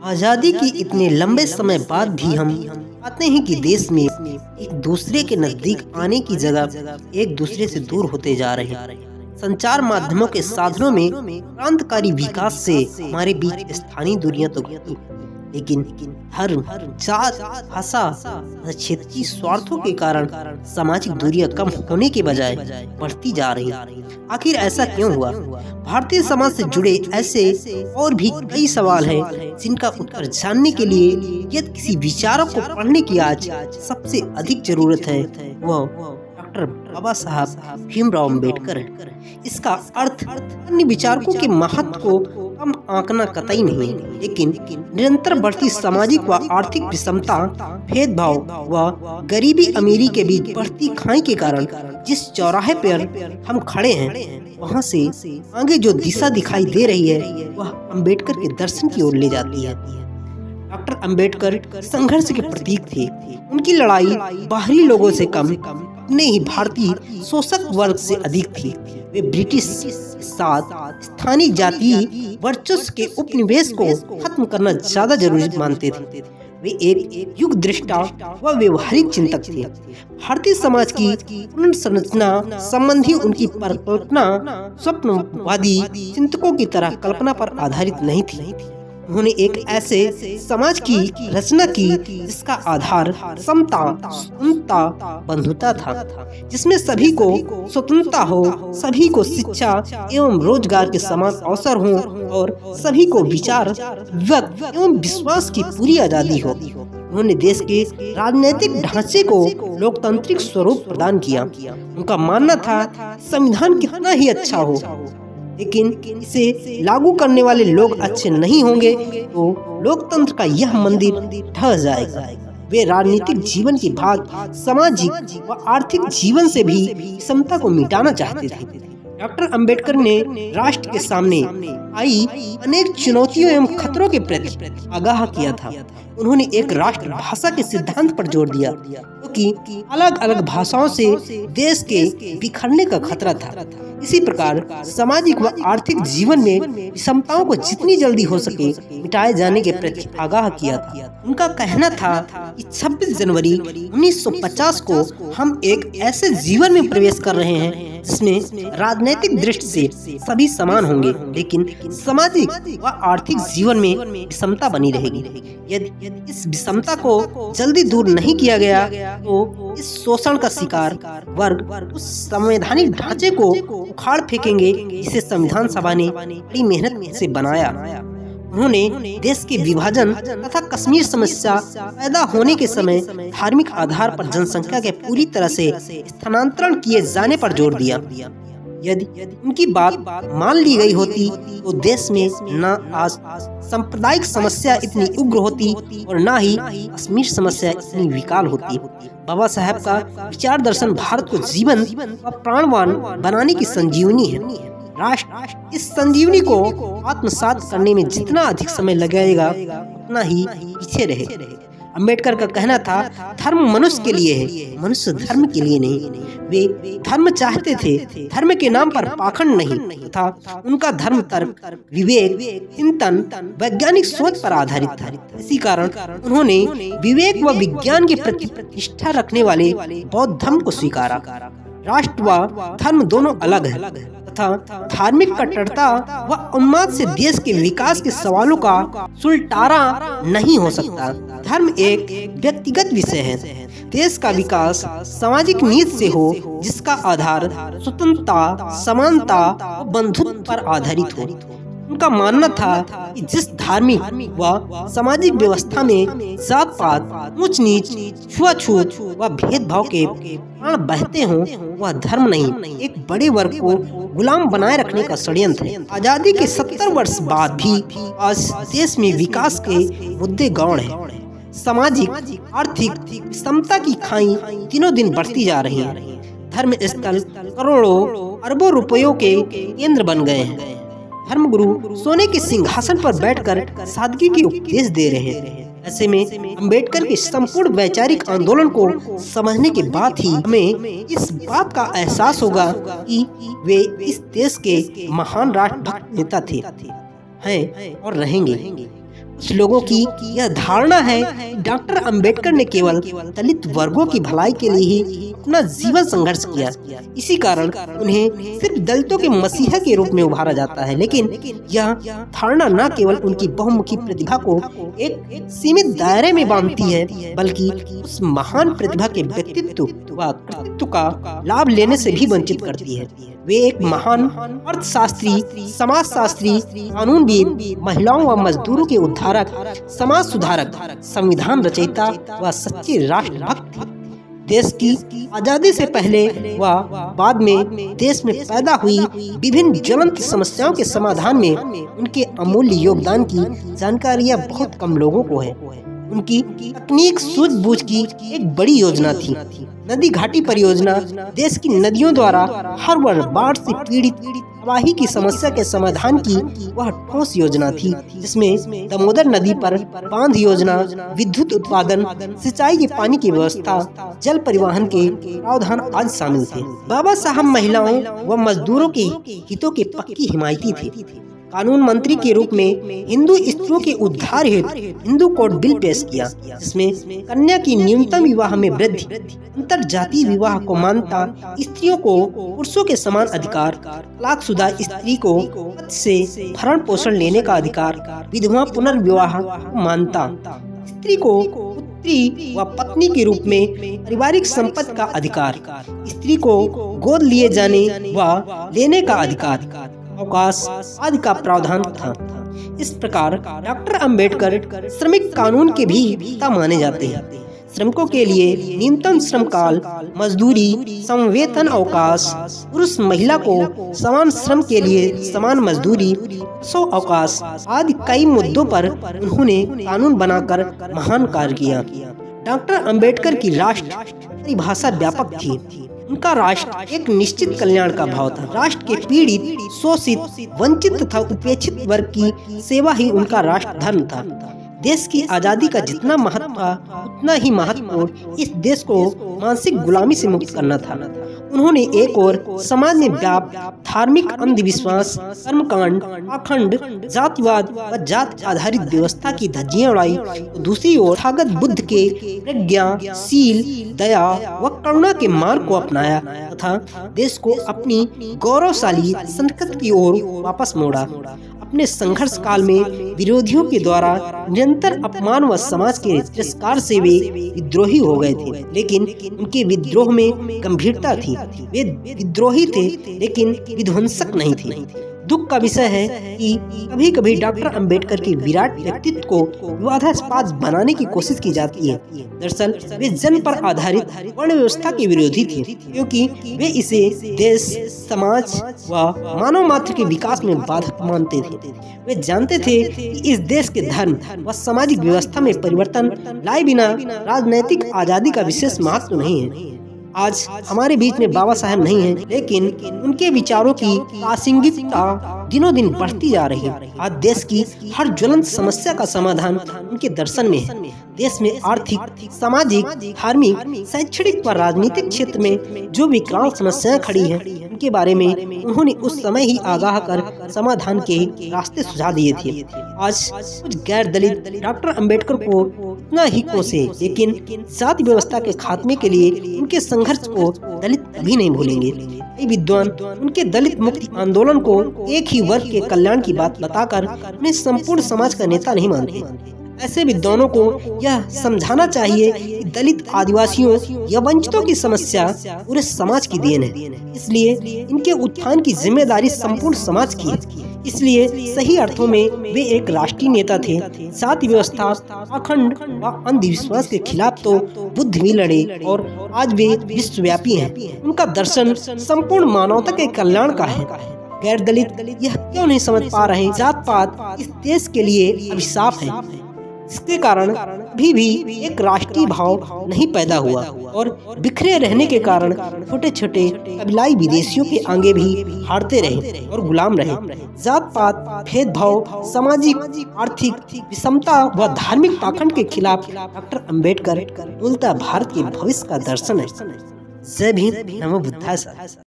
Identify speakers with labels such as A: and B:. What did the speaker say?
A: आज़ादी की इतने लंबे समय बाद भी हम पाते हैं कि देश में एक दूसरे के नजदीक आने की जगह एक दूसरे से दूर होते जा रहे हैं। संचार माध्यमों के साधनों में क्रांतिकारी विकास से हमारे बीच स्थानीय दूरियां तो घटी, लेकिन धर्म, जात, भाषा, क्षेत्रीय स्वार्थों के कारण सामाजिक दूरियां कम होने के बजाय बढ़ती जा रही हैं। आखिर ऐसा क्यों हुआ? भारतीय समाज से जुड़े ऐसे और भी कई सवाल हैं जिनका उत्तर जानने के लिए यदि किसी विचारक को पढ़ने की आज सबसे अधिक जरूरत है वह डॉक्टर बाबा साहब भीमराव अम्बेडकर है। इसका अर्थ अन्य विचारकों के महत्व को कम आंकना कतई नहीं, लेकिन निरंतर बढ़ती सामाजिक व आर्थिक विषमता, भेदभाव व गरीबी अमीरी के बीच बढ़ती खाई के कारण जिस चौराहे पर हम खड़े हैं वहाँ से आगे जो दिशा दिखाई दे रही है वह अम्बेडकर के दर्शन की ओर ले जाती है। डॉक्टर अम्बेडकर संघर्ष के प्रतीक थे। उनकी लड़ाई बाहरी लोगों से कम, अपने ही भारतीय शोषक वर्ग से अधिक थी। वे ब्रिटिश साथ स्थानीय जातीय वर्चस्व के उपनिवेश को खत्म करना ज्यादा जरूरी मानते थे। वे एक युग दृष्टा व व्यवहारिक चिंतक थे। भारतीय समाज की पुनर्संरचना संबंधी उनकी परिकल्पना स्वप्नवादी चिंतकों की तरह कल्पना पर आधारित नहीं थी। उन्होंने एक ऐसे समाज की रचना की जिसका आधार समता, सुंदरता, बंधुता था, जिसमें सभी को स्वतंत्रता हो, सभी को शिक्षा एवं रोजगार के समान अवसर हो और सभी को विचार, व्यक्त एवं विश्वास की पूरी आजादी हो। उन्होंने देश के राजनीतिक ढांचे को लोकतांत्रिक स्वरूप प्रदान किया। उनका मानना था संविधान कितना ही अच्छा हो, लेकिन इसे लागू करने वाले लोग अच्छे नहीं होंगे तो लोकतंत्र का यह मंदिर ढह जाएगा। वे राजनीतिक जीवन के बाद सामाजिक व आर्थिक जीवन से भी विषमता को मिटाना चाहते थे। डॉक्टर अंबेडकर ने राष्ट्र के सामने आई अनेक चुनौतियों एवं खतरों के प्रति आगाह किया था। उन्होंने एक राष्ट्र भाषा के सिद्धांत पर जोर दिया, क्योंकि अलग अलग भाषाओं से देश के बिखरने का खतरा था। इसी प्रकार सामाजिक व आर्थिक जीवन में विषमताओं को जितनी जल्दी हो सके मिटाए जाने के प्रति आगाह किया था। उनका कहना था कि 26 जनवरी 1950 को हम एक ऐसे जीवन में प्रवेश कर रहे हैं जिसमें राजनीतिक दृष्टि से सभी समान होंगे, लेकिन सामाजिक व आर्थिक जीवन में विषमता बनी रहेगी। यदि इस विषमता को जल्दी दूर नहीं किया गया तो इस शोषण का शिकार वर्ग उस संवैधानिक ढांचे को उखाड़ फेंकेंगे जिसे संविधान सभा ने बड़ी मेहनत से बनाया। उन्होंने देश के विभाजन तथा कश्मीर समस्या पैदा होने के समय धार्मिक आधार पर जनसंख्या के पूरी तरह से स्थानांतरण किए जाने पर जोर दिया। यदि उनकी बात मान ली गई होती तो देश में न आज सांप्रदायिक समस्या इतनी उग्र होती और न ही कश्मीर समस्या इतनी विकराल होती। बाबा साहब का विचार दर्शन भारत को जीवन व प्राणवान बनाने की संजीवनी है। राष्ट्र इस संजीवनी को आत्मसात करने में जितना अधिक समय लगेगा उतना ही पीछे रहे। अंबेडकर का कहना था धर्म मनुष्य के लिए है, मनुष्य धर्म के लिए नहीं। वे धर्म चाहते थे, धर्म के नाम पर पाखंड नहीं था। उनका धर्म तर्क, विवेक, चिंतन, वैज्ञानिक सोच पर आधारित था। इसी कारण उन्होंने विवेक व विज्ञान के प्रति निष्ठा रखने वाले बौद्ध धर्म को स्वीकारा। राष्ट्र व धर्म दोनों अलग है तथा धार्मिक कट्टरता व उन्माद से देश के विकास के सवालों का सुलटारा नहीं हो सकता। धर्म एक व्यक्तिगत विषय है। देश का विकास सामाजिक नीति से हो जिसका आधार स्वतंत्रता, समानता व बंधुत्व पर आधारित हो। उनका मानना था कि जिस धार्मिक व सामाजिक व्यवस्था में जात पात, ऊंच नीच, छुआछूत व भेदभाव के प्राण बहते हों वह धर्म नहीं, एक बड़े वर्ग को गुलाम बनाए रखने का षड्यंत्र है। आजादी के 70 वर्ष बाद भी आज देश में विकास के मुद्दे गौण हैं। सामाजिक आर्थिक विषमता की खाई दिनों दिन बढ़ती जा रही है। धर्म स्थल करोड़ों अरबों रुपयों के केंद्र बन गए हैं। धर्मगुरु सोने के सिंहासन पर बैठकर सादगी के उपदेश दे रहे हैं। ऐसे में अंबेडकर के संपूर्ण वैचारिक आंदोलन को समझने के बाद ही हमें इस बात का एहसास होगा कि वे इस देश के महान राष्ट्रभक्त नेता थे, हैं और रहेंगे। कुछ लोगों की यह धारणा है कि डॉक्टर अंबेडकर ने केवल दलित वर्गों की भलाई के लिए ही अपना जीवन संघर्ष किया। इसी कारण उन्हें सिर्फ दलितों के मसीहा के रूप में उभारा जाता है। लेकिन यह धारणा न केवल उनकी बहुमुखी प्रतिभा को एक सीमित दायरे में बांधती है, बल्कि उस महान प्रतिभा के व्यक्तित्व व कृतित्व का लाभ लेने से भी वंचित करती है। वे एक महान अर्थशास्त्री, समाजशास्त्री, कानूनविद, महिलाओं व मजदूरों के उद्धारक, समाज सुधारक, संविधान रचयिता व सच्चे राष्ट्रभक्त थे। देश की आजादी से पहले व बाद में देश में पैदा हुई विभिन्न ज्वलंत समस्याओं के समाधान में उनके अमूल्य योगदान की जानकारियां बहुत कम लोगों को है। उनकी तकनीक सूझबूझ की एक बड़ी योजना थी। नदी घाटी परियोजना देश की नदियों द्वारा हर वर्ष बाढ़ से पीड़ित तबाही की समस्या के समाधान की वह ठोस योजना थी, जिसमें दामोदर नदी पर बांध योजना, विद्युत उत्पादन, सिंचाई के पानी की व्यवस्था, जल परिवहन के प्रावधान आदि शामिल थे। बाबा साहब महिलाओं व मजदूरों के हितों के पक्की हिमायती थे। कानून मंत्री के रूप में हिंदू स्त्रियों के उद्धार हेतु हिंदू कोड बिल पेश किया, जिसमें कन्या की न्यूनतम विवाह में वृद्धि, अंतर जातीय विवाह को मान्यता, स्त्रियों को पुरुषों के समान अधिकार, तलाकशुदा स्त्री को पति से भरण पोषण लेने का अधिकार, विधवा पुनर्विवाह को मान्यता, स्त्री को पुत्री व पत्नी के रूप में पारिवारिक संपत्ति का अधिकार, स्त्री को गोद लिए जाने व लेने का अधिकार, अवकाश आदि का प्रावधान था। इस प्रकार डॉक्टर अंबेडकर श्रमिक कानून के भी पिता माने जाते हैं। श्रमिकों के लिए न्यूनतम श्रम काल, मजदूरी, समवेतन अवकाश, पुरुष महिला को समान श्रम के लिए समान मजदूरी, सो अवकाश आदि कई मुद्दों पर उन्होंने कानून बनाकर महान कार्य किया। डॉक्टर अंबेडकर की राष्ट्र परिभाषा व्यापक थी। उनका राष्ट्र एक निश्चित कल्याण का भाव था। राष्ट्र के पीड़ित, शोषित, वंचित तथा उपेक्षित वर्ग की सेवा ही उनका राष्ट्र धर्म था। देश की आजादी का जितना महत्व था, उतना ही महत्वपूर्ण इस देश को मानसिक गुलामी से मुक्त करना था। उन्होंने एक और समाज में व्याप्त धार्मिक अंधविश्वास, कर्मकांड, पाखंड, जातिवाद व जात आधारित व्यवस्था की धज्जियां उड़ाई, तो दूसरी ओर थागत बुद्ध के प्रज्ञा, शील, दया व करुणा के मार्ग को अपनाया तथा देश को अपनी गौरवशाली संस्कृति की ओर वापस मोड़ा। अपने संघर्ष काल में विरोधियों के द्वारा निरंतर अपमान व समाज के तिरस्कार से वे विद्रोही हो गए थे, लेकिन उनके विद्रोह में गंभीरता थी। वे विद्रोही थे लेकिन विध्वंसक नहीं थे। दुख का विषय है कि कभी कभी डॉक्टर अंबेडकर के विराट व्यक्तित्व को विवादास्पद बनाने की कोशिश की जाती है। दरअसल वे जन पर आधारित वर्ण व्यवस्था के विरोधी थे, क्योंकि वे इसे देश, समाज व मानव मात्र के विकास में बाधक मानते थे। वे जानते थे कि इस देश के धर्म व सामाजिक व्यवस्था में परिवर्तन लाए बिना राजनैतिक आजादी का विशेष महत्व नहीं है। आज हमारे बीच में बाबा साहब नहीं हैं, लेकिन उनके विचारों की प्रासंगिकता दिनों दिन बढ़ती जा रही है। आज देश की हर ज्वलंत समस्या का समाधान उनके दर्शन में है। देश में आर्थिक, सामाजिक, धार्मिक, शैक्षणिक व राजनीतिक क्षेत्र में जो विकराल समस्याएं खड़ी हैं, उनके बारे में उन्होंने उस समय ही आगाह कर समाधान के रास्ते सुझा दिए थे। आज कुछ गैर दलित डॉक्टर अंबेडकर को उतना ही कोसे, लेकिन जाति व्यवस्था के खात्मे के लिए उनके संघर्ष को दलित कभी नहीं भूलेंगे। कई विद्वान उनके दलित मुक्ति आंदोलन को एक ही वर्ग के कल्याण की बात बताकर उन्हें संपूर्ण समाज का नेता नहीं मानते। ऐसे विद्वानों को यह समझाना चाहिए कि दलित, आदिवासियों या वंचितों की समस्या पूरे समाज की देन है, इसलिए इनके उत्थान की जिम्मेदारी संपूर्ण समाज की है। इसलिए सही अर्थों में वे एक राष्ट्रीय नेता थे। जाति व्यवस्था, पाखंड व अंधविश्वास के खिलाफ तो बुद्ध भी लड़े और आज वे विश्वव्यापी हैं। उनका दर्शन संपूर्ण मानवता के कल्याण का है। गैर दलित यह क्यों नहीं समझ पा रहे? जात पात इस देश के लिए अभिशाप है। इसके कारण अभी भी एक राष्ट्रीय भाव नहीं पैदा हुआ और बिखरे रहने के कारण छोटे छोटे कबीलाई विदेशियों के आगे भी हारते रहे और गुलाम रहे। जात पात, भेदभाव, सामाजिक, आर्थिक विषमता व धार्मिक पाखंड के खिलाफ डॉक्टर अंबेडकर मूलतः भारत के भविष्य का दर्शन है। जय भीम, नमो बुद्धाय।